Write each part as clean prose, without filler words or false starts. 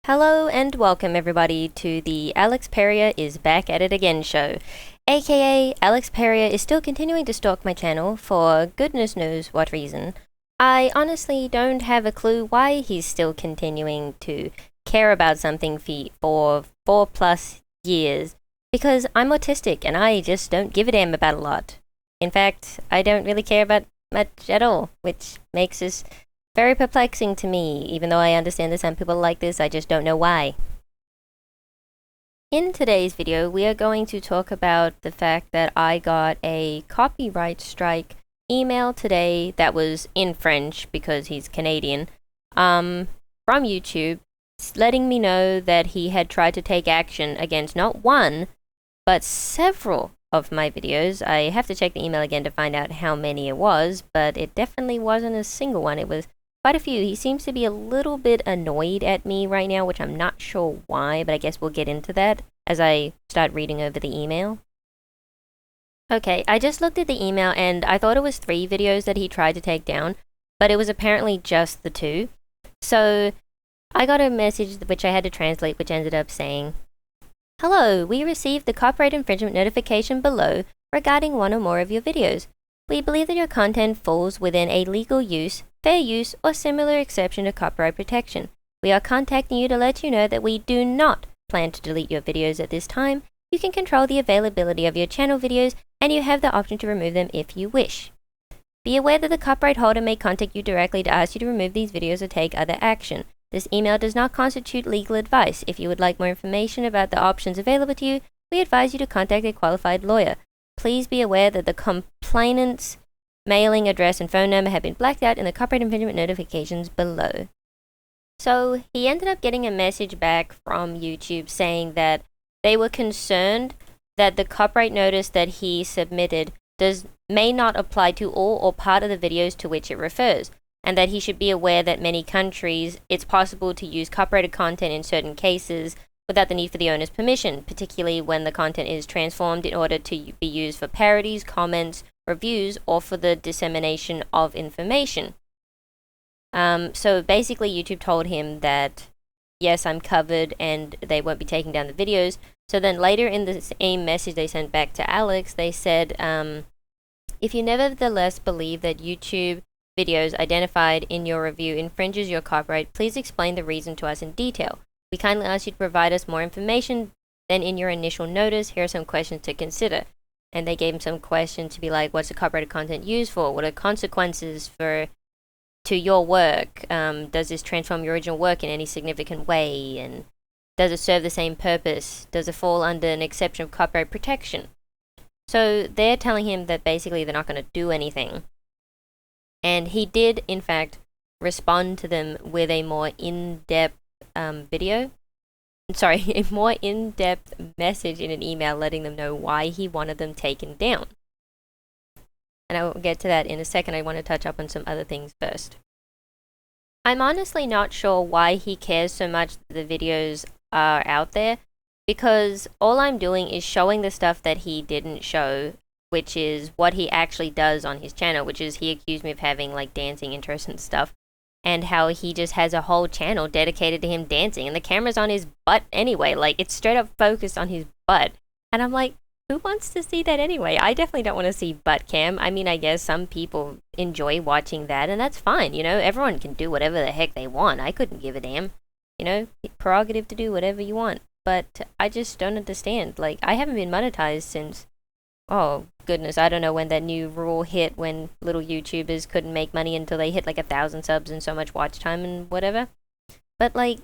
Hello and welcome everybody to the Alex Perrier is back at it again show. AKA Alex Perrier is still continuing to stalk my channel for goodness knows what reason. I honestly don't have a clue why he's still continuing to care about something for 4+ years, because I'm autistic and I just don't give a damn about a lot. In fact, I don't really care about much at all, which makes this very perplexing to me. Even though I understand that some people like this, I just don't know why. In today's video, we are going to talk about the fact that I got a copyright strike email today that was in French because he's Canadian, from YouTube, letting me know that he had tried to take action against not one, but several of my videos. I have to check the email again to find out how many it was, but it definitely wasn't a single one. It was quite a few. He seems to be a little bit annoyed at me right now, which I'm not sure why, but I guess we'll get into that as I start reading over the email. Okay, I just looked at the email and I thought it was 3 videos that he tried to take down, but it was apparently just the 2. So I got a message which I had to translate, which ended up saying, "Hello, we received the copyright infringement notification below regarding one or more of your videos. We believe that your content falls within a legal use, fair use, or similar exception to copyright protection. We are contacting you to let you know that we do not plan to delete your videos at this time. You can control the availability of your channel videos, and you have the option to remove them if you wish. Be aware that the copyright holder may contact you directly to ask you to remove these videos or take other action. This email does not constitute legal advice. If you would like more information about the options available to you, we advise you to contact a qualified lawyer. Please be aware that the complainant's mailing address and phone number have been blacked out in the copyright infringement notifications below." So he ended up getting a message back from YouTube saying that they were concerned that the copyright notice that he submitted may not apply to all or part of the videos to which it refers, and that he should be aware that many countries it's possible to use copyrighted content in certain cases without the need for the owner's permission, particularly when the content is transformed in order to be used for parodies, comments, reviews, or for the dissemination of information. So basically YouTube told him that, yes, I'm covered and they won't be taking down the videos. So then later in the same message they sent back to Alex, they said, "If you nevertheless believe that YouTube videos identified in your review infringes your copyright, please explain the reason to us in detail. We kindly ask you to provide us more information than in your initial notice. Here are some questions to consider." And they gave him some questions to be like, what's the copyrighted content used for? What are consequences to your work? Does this transform your original work in any significant way? And does it serve the same purpose? Does it fall under an exception of copyright protection? So they're telling him that basically they're not going to do anything. And he did, in fact, respond to them with a more in-depth a more in-depth message in an email letting them know why he wanted them taken down. And I will get to that in a second. I want to touch up on some other things first. I'm honestly not sure why he cares so much that the videos are out there, because all I'm doing is showing the stuff that he didn't show, which is what he actually does on his channel, which is he accused me of having like dancing interests and stuff, and how he just has a whole channel dedicated to him dancing, and the camera's on his butt anyway, like it's straight up focused on his butt. And I'm like, who wants to see that anyway? I definitely don't want to see butt cam. I mean, I guess some people enjoy watching that, and that's fine, you know, everyone can do whatever the heck they want. I couldn't give a damn, you know, prerogative to do whatever you want. But I just don't understand. Like, I haven't been monetized since, oh goodness, I don't know when that new rule hit when little YouTubers couldn't make money until they hit like 1,000 subs and so much watch time and whatever. But like,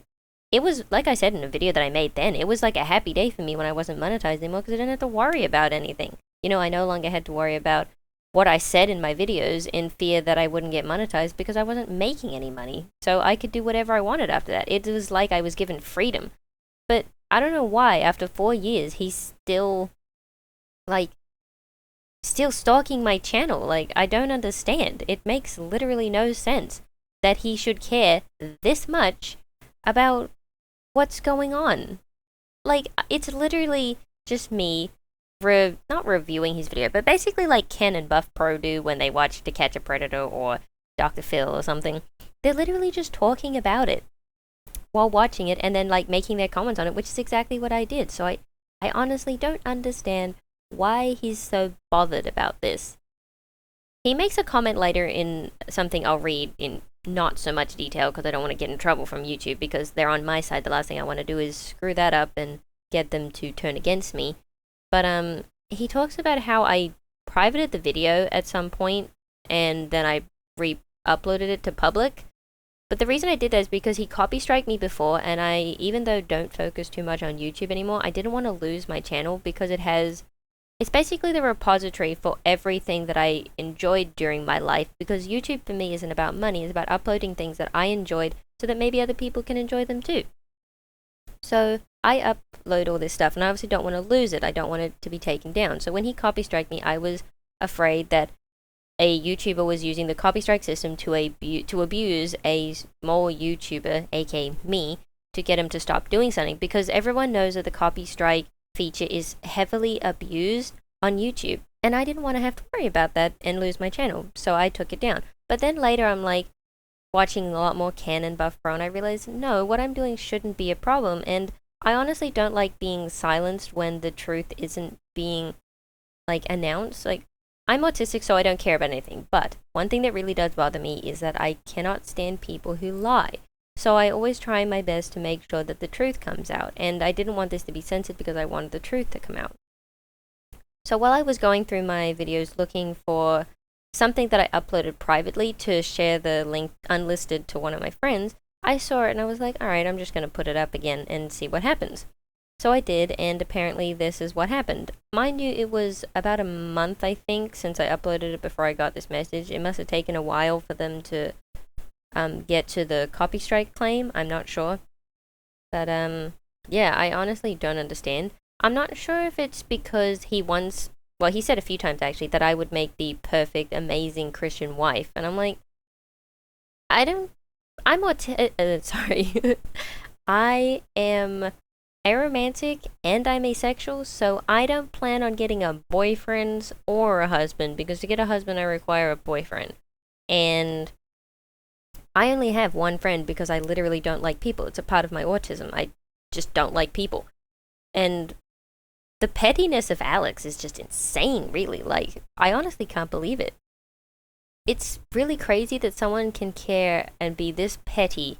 it was, like I said in a video that I made then, it was like a happy day for me when I wasn't monetized anymore, because I didn't have to worry about anything. You know, I no longer had to worry about what I said in my videos in fear that I wouldn't get monetized because I wasn't making any money. So I could do whatever I wanted after that. It was like I was given freedom. But I don't know why after 4 years he's still stalking my channel. Like, I don't understand. It makes literally no sense that he should care this much about what's going on. Like, it's literally just me not reviewing his video, but basically like Ken and Buff Pro do when they watch To Catch a Predator or Dr. Phil or something. They're literally just talking about it. while watching it and then like making their comments on it, which is exactly what I did. So I honestly don't understand why he's so bothered about this. He makes a comment later in something I'll read in not so much detail because I don't want to get in trouble from YouTube because they're on my side. The last thing I want to do is screw that up and get them to turn against me. But he talks about how I privated the video at some point and then I re-uploaded it to public. But the reason I did that is because he copy striked me before, and I, even though don't focus too much on YouTube anymore, I didn't want to lose my channel because it's basically the repository for everything that I enjoyed during my life, because YouTube for me isn't about money, it's about uploading things that I enjoyed so that maybe other people can enjoy them too. So I upload all this stuff and I obviously don't want to lose it. I don't want it to be taken down. So when he copy striked me, I was afraid that a YouTuber was using the copy strike system to abuse a small YouTuber, aka me, to get him to stop doing something, because everyone knows that the copy strike feature is heavily abused on YouTube, and I didn't want to have to worry about that and lose my channel, so I took it down. But then later I'm like watching a lot more Canon Buff Pro and I realized, no, what I'm doing shouldn't be a problem, and I honestly don't like being silenced when the truth isn't being like announced. Like, I'm autistic, so I don't care about anything, but one thing that really does bother me is that I cannot stand people who lie. So I always try my best to make sure that the truth comes out, and I didn't want this to be censored because I wanted the truth to come out. So while I was going through my videos looking for something that I uploaded privately to share the link unlisted to one of my friends, I saw it and I was like, alright, I'm just going to put it up again and see what happens. So I did, and apparently this is what happened. Mind you, it was about a month, I think, since I uploaded it before I got this message. It must have taken a while for them to get to the copy strike claim. I'm not sure. But, yeah, I honestly don't understand. I'm not sure if it's because he said a few times actually that I would make the perfect, amazing Christian wife. And I'm like, sorry. I am aromantic and I'm asexual, so I don't plan on getting a boyfriend or a husband, because to get a husband I require a boyfriend. And I only have one friend because I literally don't like people. It's a part of my autism. I just don't like people. And the pettiness of Alex is just insane, really. Like, I honestly can't believe it. It's really crazy that someone can care and be this petty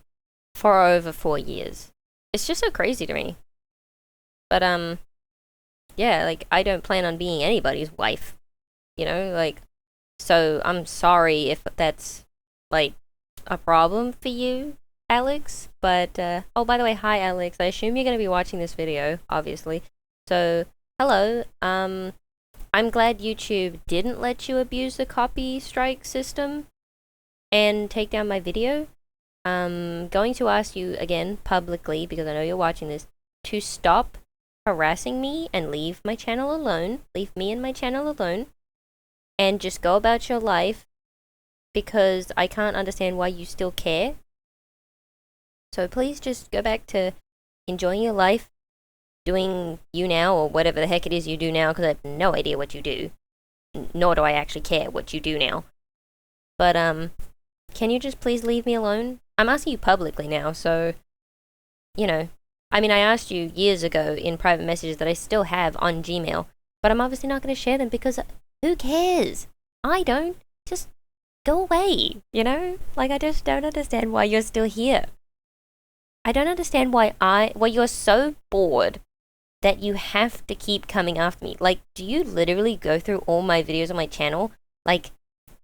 for over 4 years. It's just so crazy to me. But, yeah, like, I don't plan on being anybody's wife. You know, like, so I'm sorry if that's, like, a problem for you, Alex. But, oh, by the way, hi, Alex. I assume you're going to be watching this video, obviously. So, hello. I'm glad YouTube didn't let you abuse the copy strike system and take down my video. I'm going to ask you again publicly, because I know you're watching this, to stop harassing me and leave my channel alone. Leave me and my channel alone. And just go about your life, because I can't understand why you still care. So please just go back to enjoying your life, doing you now, or whatever the heck it is you do now, because I have no idea what you do. Nor do I actually care what you do now. But, can you just please leave me alone? I'm asking you publicly now, so, you know. I mean, I asked you years ago in private messages that I still have on Gmail, but I'm obviously not going to share them because who cares? I don't. Just go away, you know? Like, I just don't understand why you're still here. I don't understand why you're so bored that you have to keep coming after me. Like, do you literally go through all my videos on my channel, like,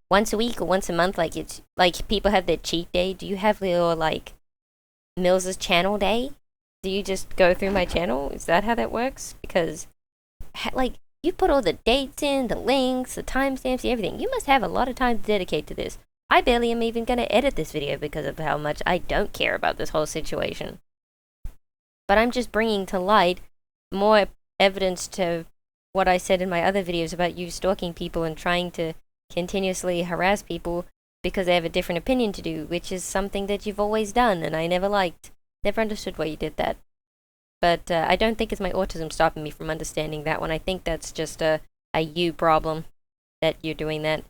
once a week or once a month? Like, it's, like, people have their cheat day. Do you have your, like, Mills's channel day? Do you just go through my channel? Is that how that works? Because, like, you put all the dates in, the links, the timestamps, everything. You must have a lot of time to dedicate to this. I barely am even going to edit this video because of how much I don't care about this whole situation. But I'm just bringing to light more evidence to what I said in my other videos about you stalking people and trying to continuously harass people because they have a different opinion to do, which is something that you've always done and I never liked. Never understood why you did that. But I don't think it's my autism stopping me from understanding that one. I think that's just a you problem that you're doing that.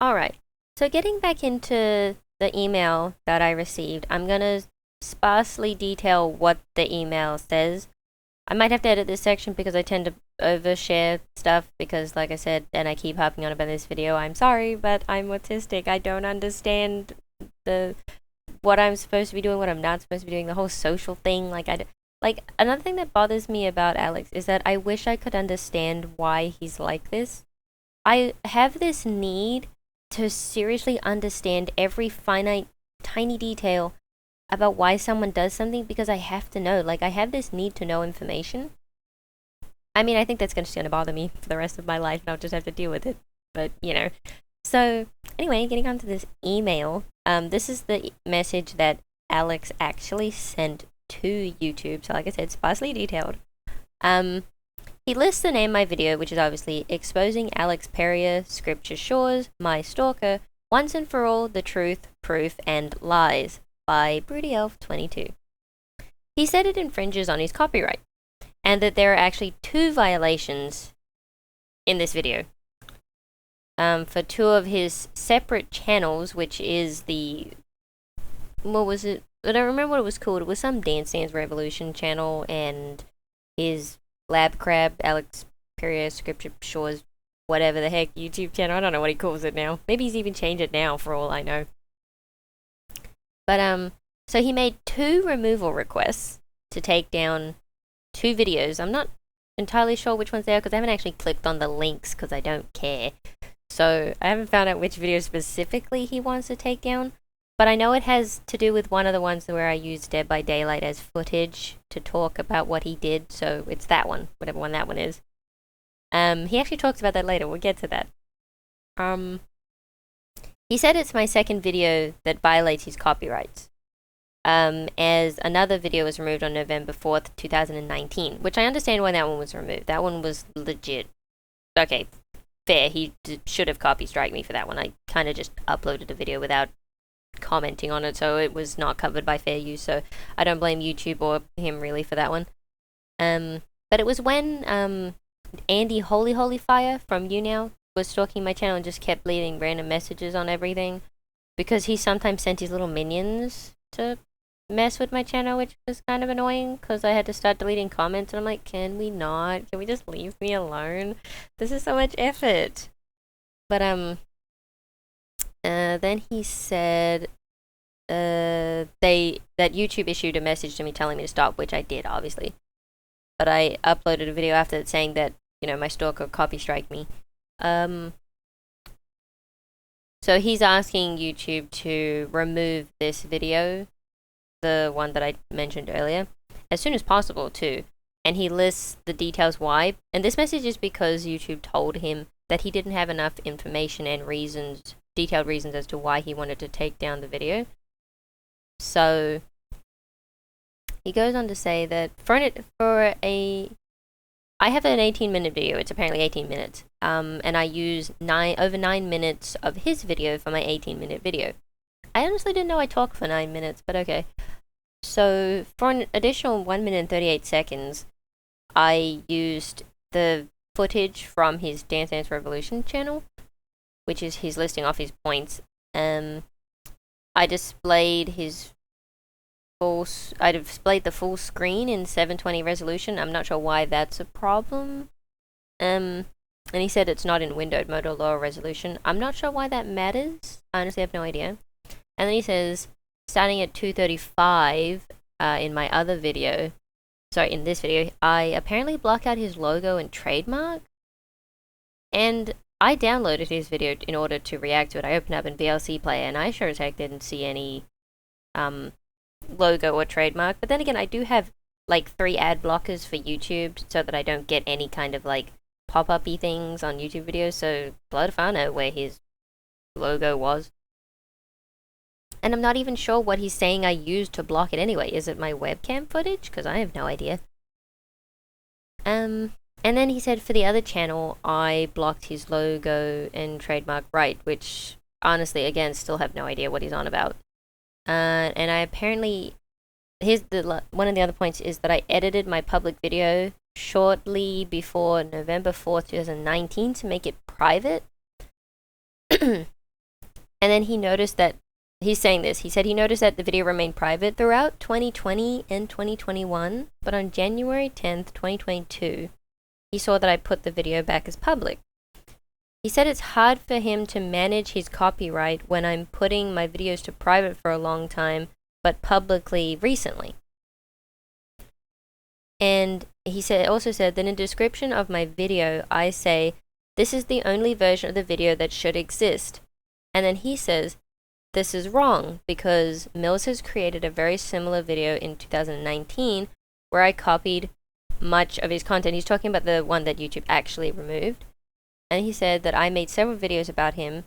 Alright, so getting back into the email that I received, I'm gonna sparsely detail what the email says. I might have to edit this section because I tend to overshare stuff because, like I said, and I keep harping on about this video, I'm sorry, but I'm autistic. I don't understand what I'm supposed to be doing, what I'm not supposed to be doing, the whole social thing. Like, another thing that bothers me about Alex is that I wish I could understand why he's like this. I have this need to seriously understand every finite, tiny detail about why someone does something because I have to know. Like, I have this need to know information. I mean, I think that's just going to bother me for the rest of my life, and I'll just have to deal with it. But, you know. So, anyway, getting on to this email. This is the message that Alex actually sent to YouTube. So, like I said, sparsely detailed. He lists the name of my video, which is obviously Exposing Alex Perrier, Scripture Shores, My Stalker, Once and For All, The Truth, Proof, and Lies, by BroodyElf22. He said it infringes on his copyright, and that there are actually 2 violations in this video. For 2 of his separate channels, which is what was it? I don't remember what it was called. It was some Dance Dance Revolution channel, and his Lab Crab, Alex Perrier, Scripture Shores, whatever the heck, YouTube channel. I don't know what he calls it now. Maybe he's even changed it now, for all I know. But, so he made 2 removal requests to take down 2 videos. I'm not entirely sure which ones they are because I haven't actually clicked on the links because I don't care. So I haven't found out which video specifically he wants to take down. But I know it has to do with one of the ones where I used Dead by Daylight as footage to talk about what he did. So it's that one, whatever one that one is. He actually talks about that later. We'll get to that. He said it's my second video that violates his copyrights. As another video was removed on November 4th, 2019, which I understand why that one was removed. That one was legit. Okay, fair. He should have copy strike me for that one. I kind of just uploaded a video without commenting on it, so it was not covered by fair use, so I don't blame YouTube or him really for that one. But it was when Andy Holy Fire from YouNow was stalking my channel and just kept leaving random messages on everything, because he sometimes sent his little minions to mess with my channel, which was kind of annoying because I had to start deleting comments, and I'm like, can we just leave me alone? This is so much effort. But then he said that YouTube issued a message to me telling me to stop, which I did, obviously. But I uploaded a video after that saying that, my stalker copy strike me. So he's asking YouTube to remove this video, the one that I mentioned earlier, as soon as possible too. And he lists the details why. And this message is because YouTube told him that he didn't have enough information and detailed reasons as to why he wanted to take down the video. So he goes on to say that I have an 18-minute video. It's apparently 18 minutes. And I use over 9 minutes of his video for my 18-minute video. I honestly didn't know I talked for 9 minutes, but okay. So for an additional 1 minute and 38 seconds, I used the footage from his Dance Dance Revolution channel, which is he's listing off his points. I displayed the full screen in 720 resolution. I'm not sure why that's a problem. And he said it's not in windowed mode or lower resolution. I'm not sure why that matters. I honestly have no idea. And then he says, starting at 235 in my other video, in this video, I apparently block out his logo and trademark. And I downloaded his video in order to react to it. I opened up in VLC Player, and I sure as heck didn't see any logo or trademark. But then again, I do have like 3 ad blockers for YouTube so that I don't get any kind of like pop-up-y things on YouTube videos. So blood if I know where his logo was. And I'm not even sure what he's saying I used to block it anyway. Is it my webcam footage? Because I have no idea. And then he said for the other channel, I blocked his logo and trademark right, which honestly, again, still have no idea what he's on about. And I apparently, one of the other points is that I edited my public video shortly before November 4th, 2019 to make it private. And then he noticed that he's saying this. He said he noticed that the video remained private throughout 2020 and 2021, but on January 10th, 2022, he saw that I put the video back as public. He said it's hard for him to manage his copyright when I'm putting my videos to private for a long time, but publicly recently. And he also said that in the description of my video, I say, this is the only version of the video that should exist. And then he says, this is wrong because Mills has created a very similar video in 2019 where I copied much of his content. He's talking about the one that YouTube actually removed. And he said that I made several videos about him,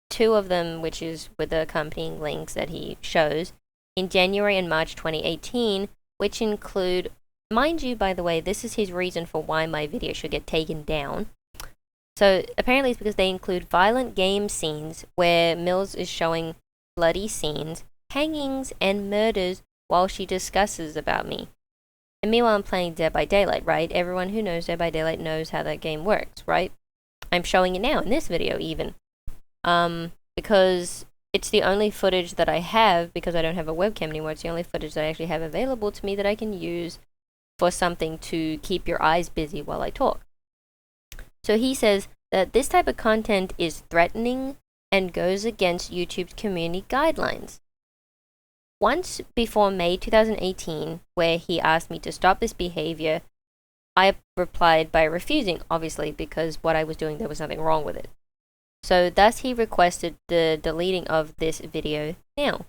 2 of them which is with the accompanying links that he shows, in January and March 2018, which include, mind you, by the way, this is his reason for why my video should get taken down. So apparently it's because they include violent game scenes where Mills is showing bloody scenes, hangings, and murders while she discusses about me. And meanwhile, I'm playing Dead by Daylight, right? Everyone who knows Dead by Daylight knows how that game works, right? I'm showing it now in this video even. Because it's the only footage that I have, because I don't have a webcam anymore, it's the only footage that I actually have available to me that I can use for something to keep your eyes busy while I talk. So he says that this type of content is threatening and goes against YouTube's community guidelines. Once before May 2018, where he asked me to stop this behavior, I replied by refusing, obviously, because what I was doing, there was nothing wrong with it. So thus he requested the deleting of this video now.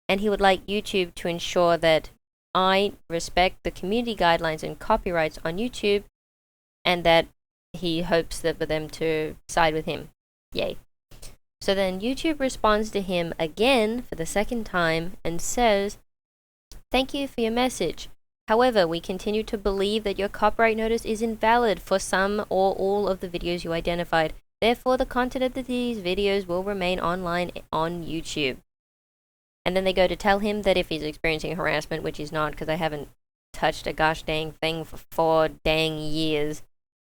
And he would like YouTube to ensure that I respect the community guidelines and copyrights on YouTube, and that he hopes that for them to side with him. Yay. So then YouTube responds to him again for the second time and says, thank you for your message. However, we continue to believe that your copyright notice is invalid for some or all of the videos you identified. Therefore, the content of these videos will remain online on YouTube. And then they go to tell him that if he's experiencing harassment, which he's not, because I haven't touched a gosh dang thing for 4 dang years,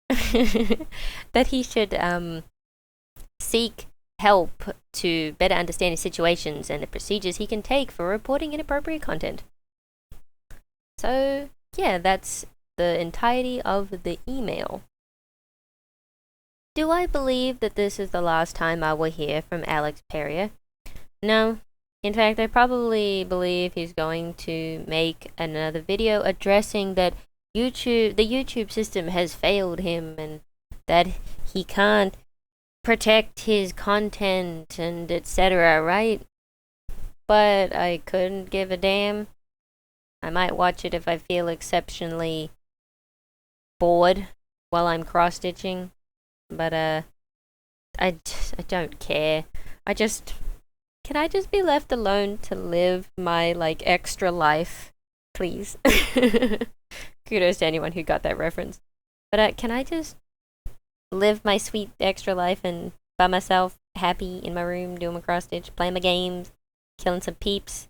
that he should seek help to better understand his situations and the procedures he can take for reporting inappropriate content. So, yeah, that's the entirety of the email. Do I believe that this is the last time I will hear from Alex Perrier? No. In fact, I probably believe he's going to make another video addressing that the YouTube system has failed him and that he can't protect his content and etc., right? But I couldn't give a damn. I might watch it if I feel exceptionally bored while I'm cross-stitching, but I don't care. Can I just be left alone to live my, like, extra life, please? Kudos to anyone who got that reference. But can I just live my sweet extra life and by myself, happy in my room, doing my cross-stitch, playing my games, killing some peeps,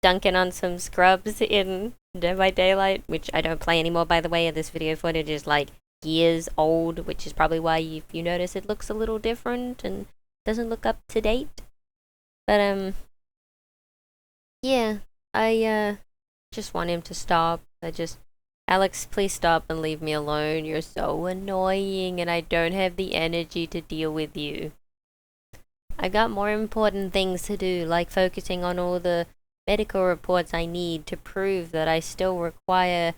dunking on some scrubs in Dead by Daylight, which I don't play anymore, by the way. This video footage is like years old, which is probably why if you notice it looks a little different and doesn't look up to date. But yeah, I just want him to stop. Alex, please stop and leave me alone. You're so annoying and I don't have the energy to deal with you. I've got more important things to do, like focusing on all the medical reports I need to prove that I still require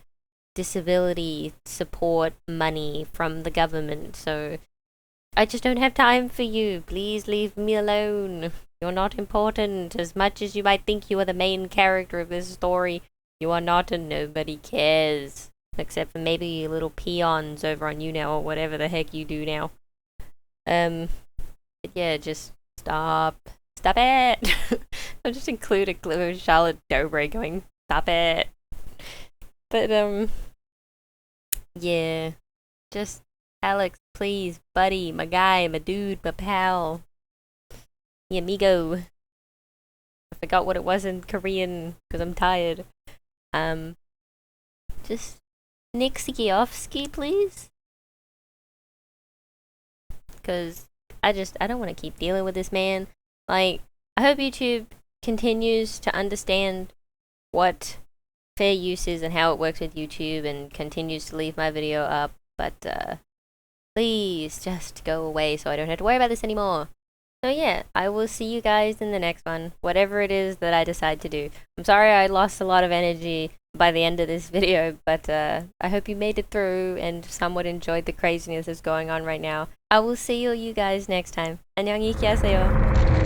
disability support money from the government, so I just don't have time for you. Please leave me alone. You're not important. As much as you might think you are the main character of this story, you are not, and nobody cares. Except for maybe little peons over on YouNow or whatever the heck you do now. But yeah, just stop. Stop it! I'll just include a clip of Charlotte Dobre going, stop it. But, yeah. Just, Alex, please, buddy, my guy, my dude, my pal. Mi amigo. I forgot what it was in Korean, because I'm tired. Just Nick Sikiofsky, please? Because I don't want to keep dealing with this man. Like, I hope YouTube continues to understand what fair use is and how it works with YouTube and continues to leave my video up, but please just go away so I don't have to worry about this anymore. So yeah, I will see you guys in the next one, whatever it is that I decide to do. I'm sorry I lost a lot of energy by the end of this video, but I hope you made it through and somewhat enjoyed the craziness that's going on right now. I will see you guys next time. 안녕히 계세요.